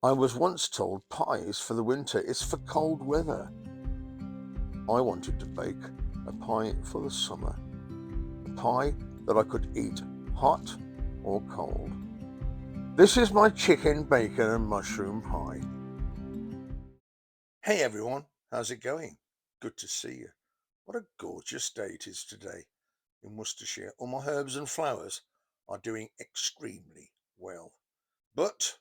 I was once told pie is for the winter, it's for cold weather. I wanted to bake a pie for the summer, a pie that I could eat hot or cold. This is my chicken, bacon and mushroom pie. Hey everyone, how's it going? Good to see you. What a gorgeous day it is today in Worcestershire. All my herbs and flowers are doing extremely well. But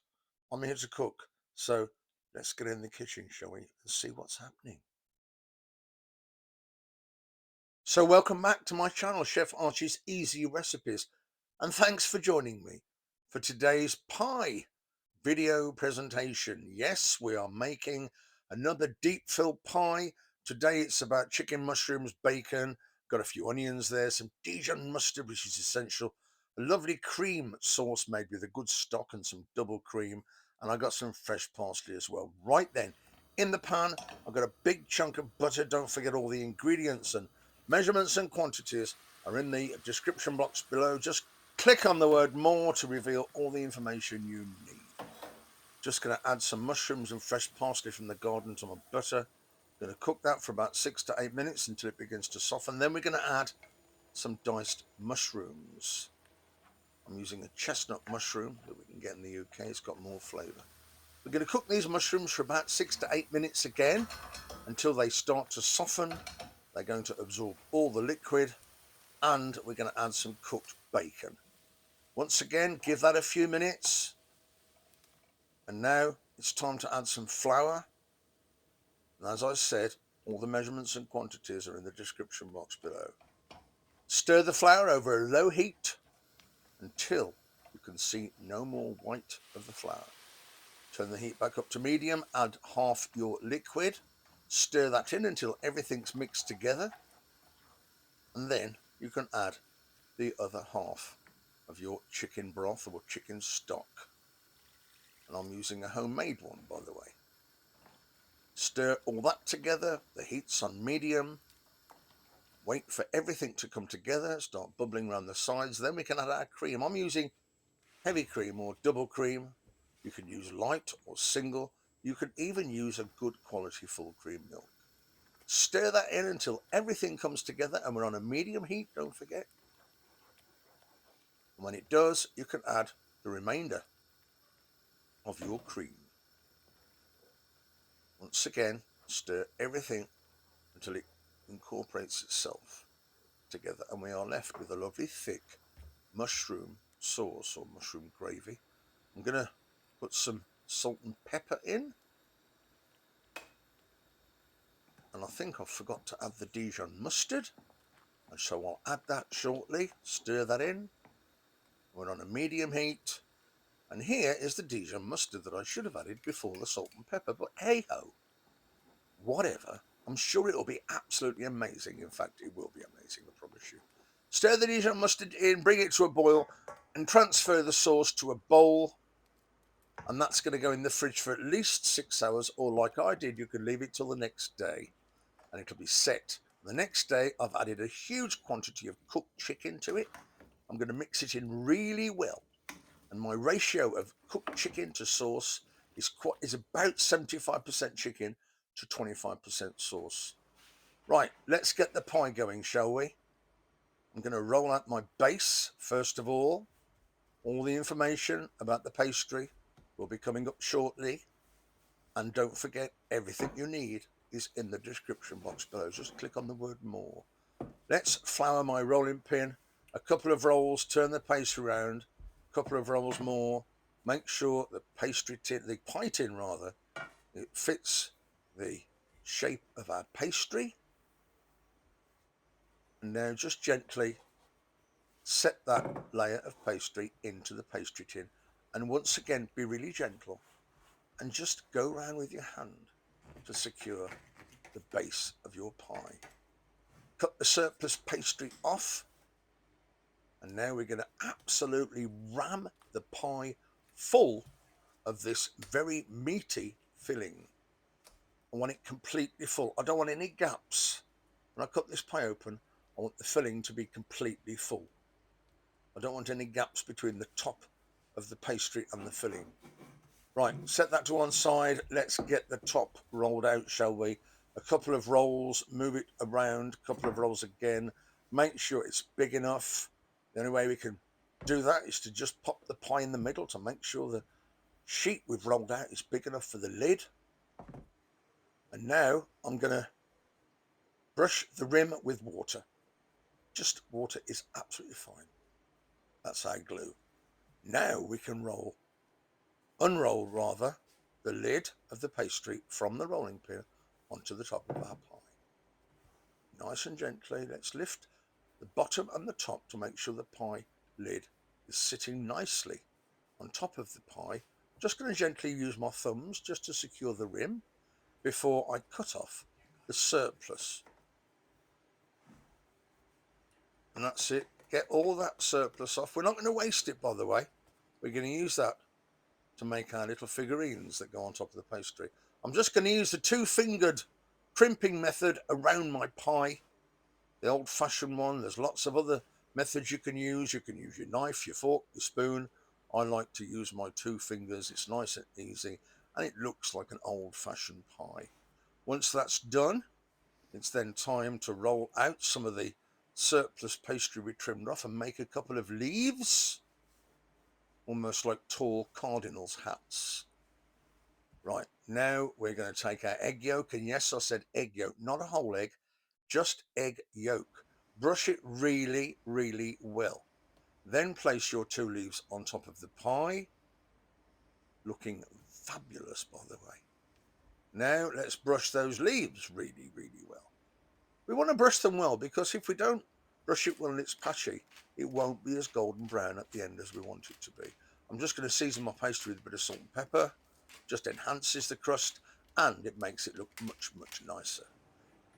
I'm here to cook, so let's get in the kitchen, shall we, and see what's happening. So welcome back to my channel, Chef Archie's Easy Recipes, and thanks for joining me for today's pie video presentation. Yes, we are making another deep filled pie. Today it's about chicken, mushrooms, bacon, got a few onions there, some Dijon mustard, which is essential, a lovely cream sauce made with a good stock and some double cream, and I got some fresh parsley as well. Right then, in the pan, I've got a big chunk of butter. Don't forget all the ingredients and measurements and quantities are in the description box below. Just click on the word more to reveal all the information you need. Just going to add some mushrooms and fresh parsley from the garden to my butter. Going to cook that for about 6 to 8 minutes until it begins to soften. Then we're going to add some diced mushrooms. I'm using a chestnut mushroom that we can get in the UK. It's got more flavour. We're going to cook these mushrooms for about 6 to 8 minutes again until they start to soften. They're going to absorb all the liquid, and we're going to add some cooked bacon. Once again, give that a few minutes. And now it's time to add some flour. And as I said, all the measurements and quantities are in the description box below. Stir the flour over a low heat until you can see no more white of the flour. Turn the heat back up to medium, add half your liquid, stir that in until everything's mixed together, and then you can add the other half of your chicken broth or chicken stock. And I'm using a homemade one, by the way. Stir all that together, the heat's on medium. Wait for everything to come together, start bubbling around the sides, then we can add our cream. I'm using heavy cream or double cream. You can use light or single. You can even use a good quality full cream milk. Stir that in until everything comes together, and we're on a medium heat, don't forget. And when it does, you can add the remainder of your cream. Once again, stir everything until it incorporates itself together, and we are left with a lovely thick mushroom sauce or mushroom gravy. I'm going to put some salt and pepper in, and I think I forgot to add the Dijon mustard, and so I'll add that shortly. Stir that in. We're on a medium heat, and here is the Dijon mustard that I should have added before the salt and pepper, but hey ho, whatever. I'm sure it'll be absolutely amazing. In fact, it will be amazing, I promise you. Stir the Dijon mustard in, bring it to a boil, and transfer the sauce to a bowl. And that's going to go in the fridge for at least 6 hours, or like I did, you can leave it till the next day and it'll be set. The next day, I've added a huge quantity of cooked chicken to it. I'm going to mix it in really well. And my ratio of cooked chicken to sauce is about 75% chicken to 25% sauce. Right, let's get the pie going, shall we? I'm going to roll out my base first of all. All the information about the pastry will be coming up shortly. And don't forget, everything you need is in the description box below. Just click on the word more. Let's flour my rolling pin. A couple of rolls, turn the pastry around. A couple of rolls more. Make sure the pie tin rather, it fits the shape of our pastry. And now just gently set that layer of pastry into the pastry tin. And once again, be really gentle and just go around with your hand to secure the base of your pie. Cut the surplus pastry off, and now we're going to absolutely ram the pie full of this very meaty filling. I want it completely full. I don't want any gaps. When I cut this pie open, I want the filling to be completely full. I don't want any gaps between the top of the pastry and the filling. Right, set that to one side. Let's get the top rolled out, shall we? A couple of rolls, move it around, a couple of rolls again. Make sure it's big enough. The only way we can do that is to just pop the pie in the middle to make sure the sheet we've rolled out is big enough for the lid. And now I'm going to brush the rim with water. Just water is absolutely fine. That's our glue. Now we can unroll rather, the lid of the pastry from the rolling pin onto the top of our pie. Nice and gently, let's lift the bottom and the top to make sure the pie lid is sitting nicely on top of the pie. Just going to gently use my thumbs just to secure the rim before I cut off the surplus. And that's it. Get all that surplus off. We're not going to waste it, by the way. We're going to use that to make our little figurines that go on top of the pastry. I'm just going to use the two-fingered crimping method around my pie, the old-fashioned one. There's lots of other methods you can use. You can use your knife, your fork, your spoon. I like to use my two fingers. It's nice and easy, and it looks like an old-fashioned pie. Once that's done, it's then time to roll out some of the surplus pastry we trimmed off and make a couple of leaves, almost like tall cardinals' hats. Right, now we're going to take our egg yolk, and yes, I said egg yolk, not a whole egg, just egg yolk. Brush it really, really well. Then place your two leaves on top of the pie, looking fabulous, by the way. Now let's brush those leaves really, really well. We want to brush them well, because if we don't brush it well and it's patchy, it won't be as golden brown at the end as we want it to be. I'm just going to season my pastry with a bit of salt and pepper. Just enhances the crust and it makes it look much, much nicer.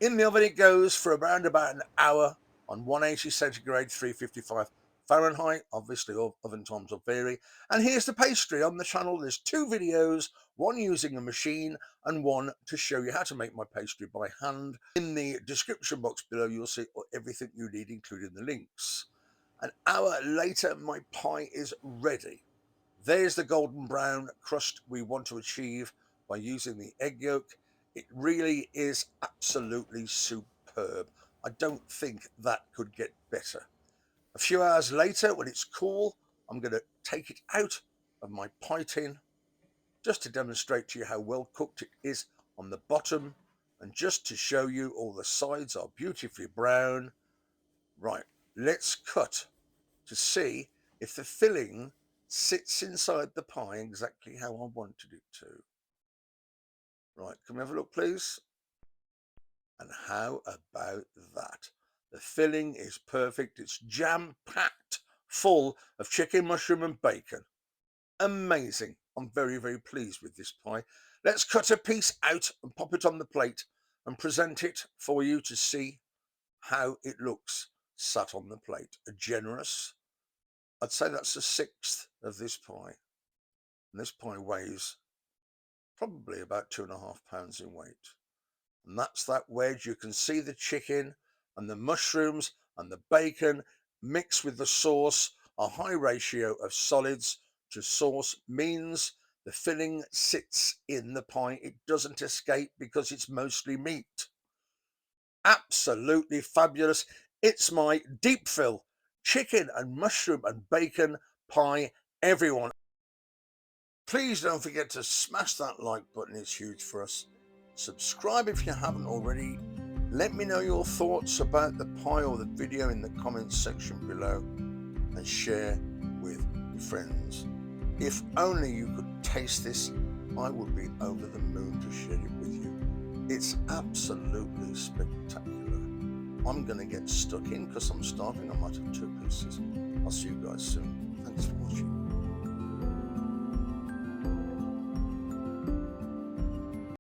In the oven it goes for around about an hour on 180 centigrade, 355 Fahrenheit. Obviously oven times will vary. And here's the pastry. On the channel there's two videos, one using a machine and one to show you how to make my pastry by hand. In the description box below you'll see everything you need, including the links. An hour later my pie is ready. There's the golden brown crust we want to achieve by using the egg yolk. It really is absolutely superb. I don't think that could get better. A few hours later, when it's cool, I'm going to take it out of my pie tin just to demonstrate to you how well cooked it is on the bottom and just to show you all the sides are beautifully brown. Right, let's cut to see if the filling sits inside the pie exactly how I wanted it to. Right, can we have a look, please? And how about that? The filling is perfect. It's jam-packed full of chicken, mushroom and bacon. Amazing. I'm very, very pleased with this pie. Let's cut a piece out and pop it on the plate and present it for you to see how it looks sat on the plate. A generous, I'd say that's a sixth of this pie. And this pie weighs probably about 2.5 pounds in weight. And that's that wedge. You can see the chicken and the mushrooms and the bacon mixed with the sauce. A high ratio of solids to sauce means the filling sits in the pie. It doesn't escape because it's mostly meat. Absolutely fabulous. It's my deep fill chicken and mushroom and bacon pie, everyone. Please don't forget to smash that like button. It's huge for us. Subscribe if you haven't already. Let me know your thoughts about the pie or the video in the comments section below, and share with your friends. If only you could taste this, I would be over the moon to share it with you. It's absolutely spectacular. I'm going to get stuck in because I'm starving. I might have two pieces. I'll see you guys soon. Thanks for watching.